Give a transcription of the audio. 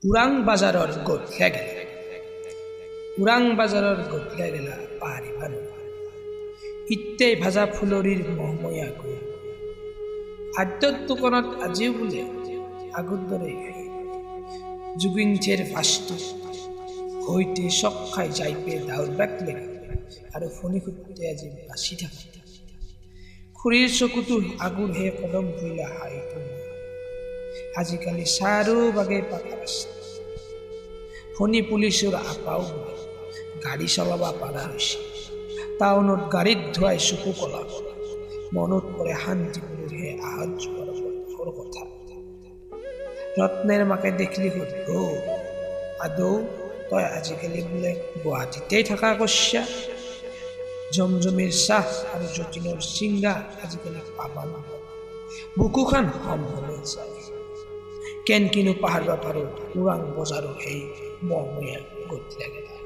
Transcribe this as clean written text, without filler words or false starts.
উৰাং বাজাৰৰ গঠিয়া গেলা উৰাং বাজাৰৰ গঠিয়া গেলা পাহাৰিবা নোৱা ইত্যাই ভাজা ফুলৰিৰ মহময়া গৈ খাদ্যৰ দোকানত আজিও বোলে আগৰ দৰে জুবিনথেৰ ফাষ্টটো হৈতে চক খাই যাই পে দাউৰ বেক লেগে আৰু ফণি খুঁটে আজি বাচি থাকে খুৰীৰ চকুটো আগুৰ হে কদম ফুৰিলা হাইটো আজিকালি চাৰোভাগে পাকা ৰাস্তা ফণি পুলিচৰ আপাও গাড়ী চলাব পাৰা হৈছে টাউনত গাড়ীত ধোৱাই চকু কলা মনত পৰে শান্তিপুৰহে আহত যোৱাৰ কথা ৰত্নেৰ মাকে দেখিলি সুধ আদৌ তই আজিকালি বোলে গুৱাহাটীতেই থকা কশ্যা জমজমিৰ চাহ আৰু যতীনৰ চিংৰা আজিকালি পাবা নাপাবা বুকুখন সম্ভৱে যায় কেনকিনো পাহাৰবা পাৰোঁ উৰাং বজাৰৰ সেই মহময়া গঠিয়া গেলা